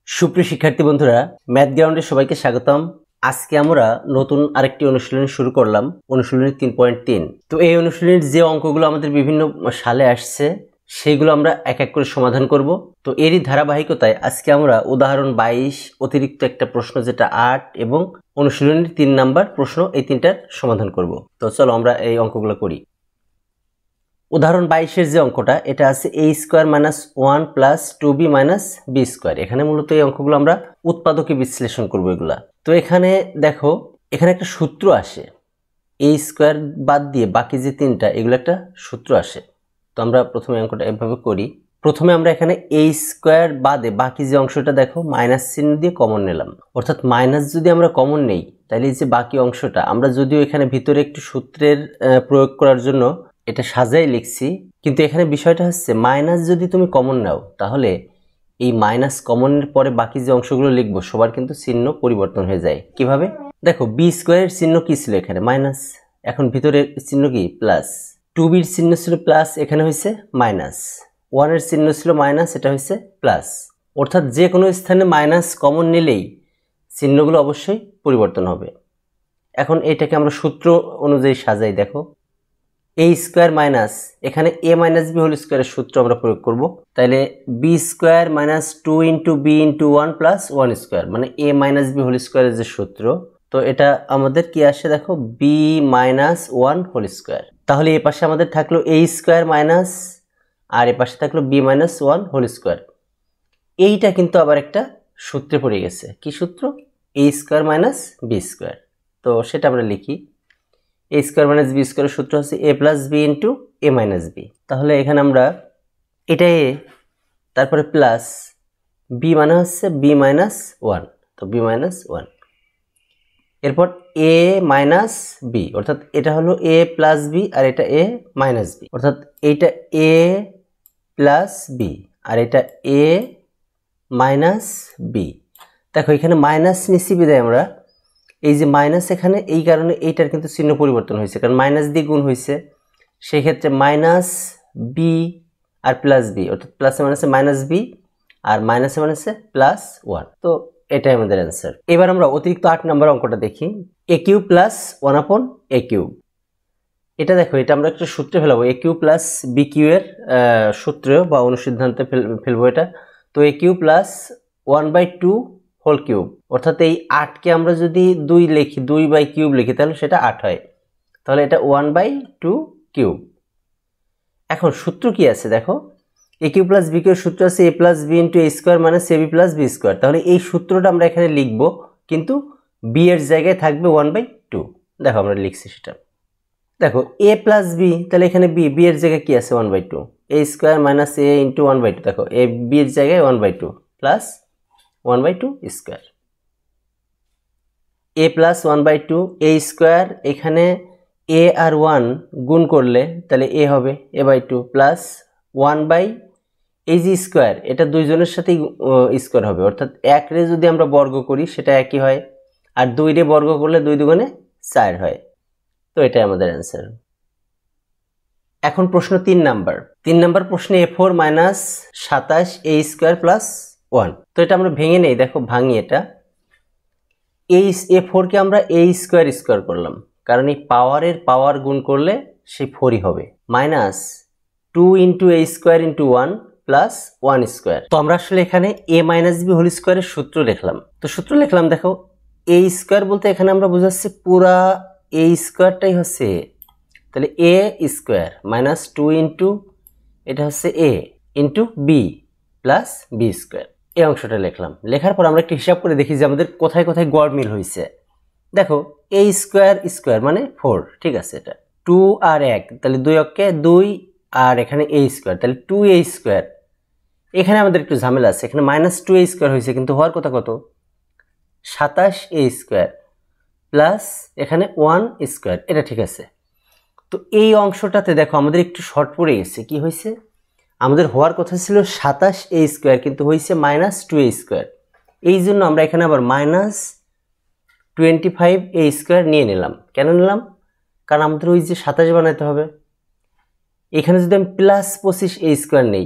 সুপ্রিয় শিক্ষার্থী বন্ধুরা, ম্যাথ গ্রাউন্ডে সবাইকে স্বাগতম। আজকে আমরা নতুন আরেকটি অনুশীলনী শুরু করলাম, অনুশীলনী 3.3। তো এই অনুশীলনীর যে অঙ্কগুলো আমাদের বিভিন্ন সালে আসছে সেগুলো আমরা এক এক করে সমাধান করব। তো এরই ধারাবাহিকতায় আজকে আমরা উদাহরণ 22 অতিরিক্ত একটা প্রশ্ন যেটা 8 এবং অনুশীলনীর 3 নাম্বার প্রশ্ন, এই তিনটার সমাধান করব। তো চলো আমরা এই অঙ্কগুলো করি। উদাহরণ 22-এর যে অঙ্কটা, এটা আছে a² - 1 + 2b - b²। এখানে মূলত এই অঙ্কগুলো আমরা উৎপাদকে বিশ্লেষণ করব এগুলা। তো এখানে দেখো, এখানে একটা সূত্র আসে, a² বাদ দিয়ে বাকি যে তিনটা, এগুলো একটা সূত্র আসে। তো আমরা প্রথমে অঙ্কটা এভাবে করি। প্রথমে আমরা এখানে a² বাদে বাকি যে অংশটা দেখো মাইনাস চিহ্ন দিয়ে কমন নিলাম, অর্থাৎ মাইনাস যদি আমরা কমন নেই তাহলে এই যে বাকি অংশটা, আমরা যদিও এখানে ভিতরে একটু সূত্রের প্রয়োগ করার জন্য এটা সাজাই লিখছি, কিন্তু এখানে বিষয়টা হচ্ছে মাইনাস যদি তুমি কমন নাও তাহলে এই মাইনাস কমনের পরে বাকি যে অংশগুলো লিখবো সবার কিন্তু চিহ্ন পরিবর্তন হয়ে যায়। কিভাবে দেখো, b² এর চিহ্ন কি ছিল এখানে মাইনাস, এখন ভিতরের চিহ্ন কি প্লাস, 2b এর চিহ্ন ছিল প্লাস, এখানে হয়েছে মাইনাস, 1 এর চিহ্ন ছিল মাইনাস, এটা হয়েছে প্লাস। অর্থাৎ যে কোনো স্থানে মাইনাস কমন নিলেই চিহ্নগুলো অবশ্যই পরিবর্তন হবে। এখন এটাকে আমরা সূত্র অনুযায়ী সাজাই। দেখো, a² এখানে a - b² এর সূত্র আমরা প্রয়োগ করব। তাহলে b² - 2 × b × 1 + 1² মানে a - b² এর যে সূত্র, তো এটা আমাদের কি আসে দেখো, b - 1² তাহলে এই পাশে আমাদের থাকলো a² আর এই পাশে থাকলো b - 1²। এইটা কিন্তু আবার একটা সূত্রে পড়ে গেছে। কি সূত্র? a² - b²। তো সেটা আমরা লিখি, a² - b² এর সূত্র হচ্ছে a + b × a - b। তাহলে এখানে আমরা এটা a, তারপরে প্লাস b মানে হচ্ছে b - 1, তো b - 1, এরপর a - b, অর্থাৎ এটা হলো a + b আর এটা a - b, অর্থাৎ এইটা a + b আর এটা a - b। দেখো এখানে মাইনাস নিচ্ছি বিদায় আমরা এই যে মাইনাস, এখানে এই কারণে এইটার কিন্তু চিহ্ন পরিবর্তন হয়েছে, কারণ মাইনাস দিয়ে গুণ হয়েছে। সেই ক্ষেত্রে মাইনাস বি আর প্লাস বি, অর্থাৎ প্লাসে মাইনাসে মাইনাস বি আর মাইনাসে মাইনাসে +1। তো এটাই আমাদের অ্যান্সার। এবার আমরা অতিরিক্ত 8 নম্বর অঙ্কটা দেখি, a³ + 1/a³। এটা দেখো, এটা আমরা একটা সূত্রে ফেলাবো, a³ + bq এর সূত্র বা অনুসিদ্ধান্তে ফেলবো এটা। তো a³ + 1/2³ অর্থাৎ এই 8কে আমরা যদি 2 লিখি, 2/3 লিখি, তাহলে সেটা 8 হয়। তাহলে এটা 1/2³। এখন সূত্র কি আছে দেখো, a³ + bq এর সূত্র আছে a + b × a² - ab + b²। তাহলে এই সূত্রটা আমরা এখানে লিখব, কিন্তু b এর জায়গায় থাকবে 1/2। দেখো আমরা লিখছি সেটা। দেখো a + b, তাহলে এখানে b এর জায়গায় কি আছে 1/2, a² - a × 1/2। দেখো a b এর জায়গায় 1/2 প্লাস 1/2²। a + 1/2 a², এখানে a আর 1 গুণ করলে তাহলে a হবে a/2 প্লাস 1/ এই যে স্কোয়ার, এটা দুইজনের সাথেই স্কোয়ার হবে, অর্থাৎ 1 রে যদি আমরা বর্গ করি সেটা একই হয়, আর 2 রে বর্গ করলে 2 দুগুণে 4 হয়। তো এটাই আমাদের অ্যান্সার। এখন প্রশ্ন 3 নাম্বার। 3 নাম্বার প্রশ্নে a4 - 27 a² + 1। তো এটা আমরা ভেঙে নেই, দেখো ভাঙি এটা। এই a4 কে আমরা a² করলাম, কারণ এই পাওয়ারের পাওয়ার গুণ করলে সেই 4ই হবে, -2 × a² × 1 + 1²। তো আমরা আসলে এখানে a - b² এর সূত্র লিখলাম। তো সূত্র লিখলাম, দেখো a² বলতে এখানে আমরা বোঝাচ্ছি পুরা a²টাই হচ্ছে a, তাহলে a² - 2 × এটা হচ্ছে a × b + b²। এই অংশটা লিখলাম। লেখার পর আমরা একটু হিসাব করে দেখি যে আমাদের কোথায় কোথায় গড় মিল হয়েছে। দেখো a² মানে 4, ঠিক আছে, এটা 2 আর 1, তাহলে 2 অক্ষে 2 আর এখানে a², তাহলে 2a²। এখানে আমাদের একটু ঝামেলা আছে, এখানে -2a² হয়েছে, কিন্তু হওয়ার কথা কত 27a² প্লাস এখানে 1², এটা ঠিক আছে। তো এই অংশটাতে দেখো আমাদের একটু শর্ট পড়ে গেছে। কি হয়েছে, আমাদের হওয়ার কথা ছিল 27a², কিন্তু হয়েছে -2a²। এই জন্য আমরা এখানে আবার -25a² নিয়ে নিলাম। কেন নিলাম? কারণ আমাদের ওই যে 27 বানাইতে হবে। এখানে যদি আমি +25a² নেই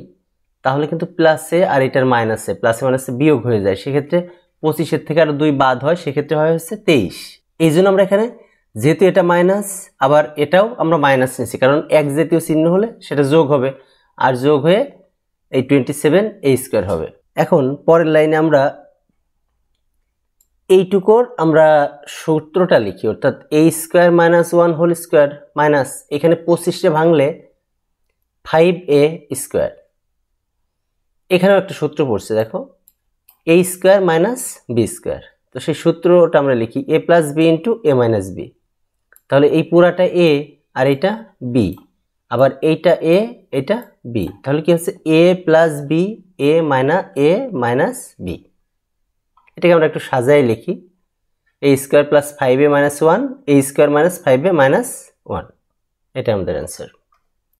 তাহলে কিন্তু প্লাসে আর এটার মাইনাসে, প্লাসে মাইনাসে বিয়োগ হয়ে যায়। সেক্ষেত্রে 25-এর থেকে আরো 2 বাদ হয়, সেক্ষেত্রে হয় হচ্ছে 23। এই জন্য আমরা এখানে যেহেতু এটা মাইনাস, আবার এটাও আমরা মাইনাস নিচ্ছি, কারণ এক জাতীয় চিহ্ন হলে সেটা যোগ হবে, আর যোগ হয়ে এই 27a² হবে। এখন পরের লাইনে আমরা এইটুকুর আমরা সূত্রটা লিখি, অর্থাৎ a² - 1 হোল স্কোয়ার মাইনাস এখানে 25-টা ভাঙলে 5a²। এখানেও একটা সূত্র পড়ছে, দেখো a² - b²। তো সেই সূত্রটা আমরা লিখি a + b * a - b। তাহলে এই পুরাটা a আর এটা b, আবার এইটা a এটা b, তাহলে কি হচ্ছে a + b a - b। এটাকে আমরা একটু সাজায় লিখি a² + 5a - 1 a² - 5a - 1। এটা আমাদের অ্যান্সার।